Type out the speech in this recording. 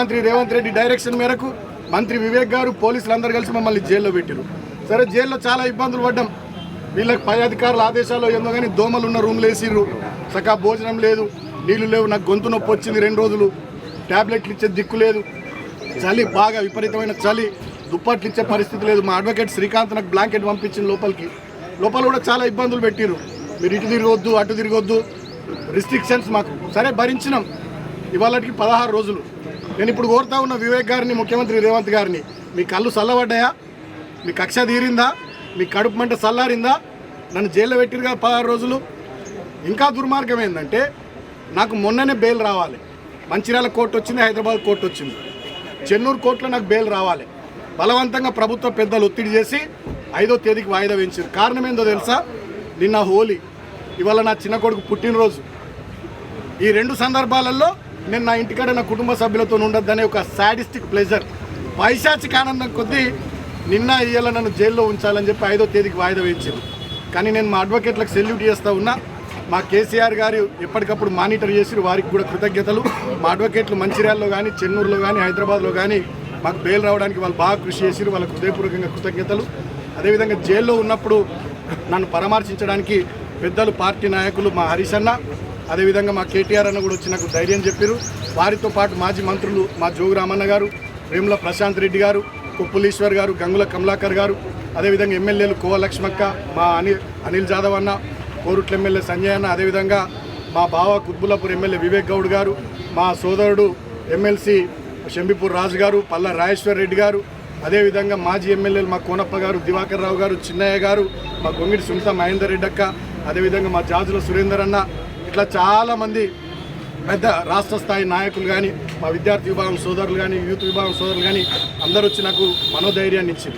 ముఖ్యమంత్రి రేవంత్ రెడ్డి డైరెక్షన్ మేరకు మంత్రి వివేక్ గారు పోలీసులు అందరూ కలిసి మమ్మల్ని జైల్లో పెట్టారు. సరే జైల్లో చాలా ఇబ్బందులు పడ్డాం. వీళ్ళకి పై అధికారుల ఆదేశాలు ఏందో కానీ దోమలు ఉన్న రూమ్లు వేసిర్రు, సకా భోజనం లేదు, నీళ్లు లేవు, నాకు గొంతు నొప్పి వచ్చింది 2 రోజులు, ట్యాబ్లెట్లు ఇచ్చే దిక్కు లేదు, చలి బాగా విపరీతమైన చలి, దుప్పట్లు ఇచ్చే పరిస్థితి లేదు. మా అడ్వకేట్ శ్రీకాంత్ నాకు బ్లాంకెట్ పంపించింది లోపల కూడా చాలా ఇబ్బందులు పెట్టిర్రు. మీరు ఇటు తిరగొద్దు అటు తిరగొద్దు రిస్ట్రిక్షన్స్ మాకు. సరే భరించినాం. ఇవాళకి 16 రోజులు. నేను ఇప్పుడు కోరుతా ఉన్న వివేక్ గారిని, ముఖ్యమంత్రి రేవంత్ గారిని, మీ కళ్ళు చల్లబడ్డాయా, మీ కక్ష తీరిందా, మీ కడుపు మంట చల్లారిందా? నన్ను జైల్లో పెట్టిరుగా 16 రోజులు. ఇంకా దుర్మార్గం ఏంటంటే నాకు మొన్ననే బెయిల్ రావాలి. మంచిర్యాల కోర్టు వచ్చింది, హైదరాబాద్ కోర్టు వచ్చింది, చెన్నూరు కోర్టులో నాకు బెయిల్ రావాలి. బలవంతంగా ప్రభుత్వ పెద్దలు ఒత్తిడి చేసి 5వ తేదీకి వాయిదా వేయించారు. కారణం ఏందో తెలుసా? నిన్న హోలీ, ఇవాళ నా చిన్న కొడుకు పుట్టినరోజు. ఈ 2 సందర్భాలలో నేను నా ఇంటికాడ నా కుటుంబ సభ్యులతో ఉండొద్దనే ఒక సాడిస్టిక్ ప్లెజర్, పైశాచిక ఆనందం కొద్దీ నిన్న ఇవాళ నన్ను జైల్లో ఉంచాలని చెప్పి 5వ తేదీకి వాయిదా వేయించారు. కానీ నేను మా అడ్వకేట్లకు సెల్యూట్ చేస్తూ ఉన్నా. మా కేసీఆర్ గారు ఎప్పటికప్పుడు మానిటర్ చేసి వారికి కూడా కృతజ్ఞతలు. మా అడ్వకేట్లు మంచిర్యాలలో కానీ, చెన్నూరులో కానీ, హైదరాబాద్లో కానీ మాకు బెయిల్ రావడానికి వాళ్ళు బాగా కృషి చేసిరు. వాళ్ళకు హృదయపూర్వకంగా కృతజ్ఞతలు. అదేవిధంగా జైల్లో ఉన్నప్పుడు నన్ను పరామర్శించడానికి పెద్దలు పార్టీ నాయకులు మా హరీష్ అన్న, అదేవిధంగా మా కేటీఆర్ అన్న కూడా వచ్చి నాకు ధైర్యం చెప్పారు. వారితో పాటు మాజీ మంత్రులు మా జోగు రామన్న గారు, వేముల ప్రశాంత్ రెడ్డి గారు, కొప్పులీశ్వర్ గారు, గంగుల కమలాకర్ గారు, అదేవిధంగా ఎమ్మెల్యేలు కోవ లక్ష్మక్క, మా అనిల్ జాదవ్ అన్న, కోరుట్ల ఎమ్మెల్యే సంజయ్ అన్న, అదేవిధంగా మా బావ కుత్బుల్లాపూర్ ఎమ్మెల్యే వివేక్ గౌడ్ గారు, మా సోదరుడు ఎమ్మెల్సీ షంబిపూర్ రాజు గారు, పల్ల రాజేశ్వర్ రెడ్డి గారు, అదేవిధంగా మాజీ ఎమ్మెల్యేలు మా కోనప్ప గారు, దివాకర్ రావు గారు, చిన్నయ్య గారు, మా గొంగిడి సునీత మహేందర్ రెడ్డి అక్క, అదేవిధంగా మా జాజుల సురేందర్ అన్న, ఇట్లా చాలామంది పెద్ద రాష్ట్ర స్థాయి నాయకులు కానీ, మా విద్యార్థి విభాగం సోదరులు కానీ, యూత్ విభాగం సోదరులు కానీ అందరూ వచ్చి నాకు మనోధైర్యాన్ని ఇచ్చింది.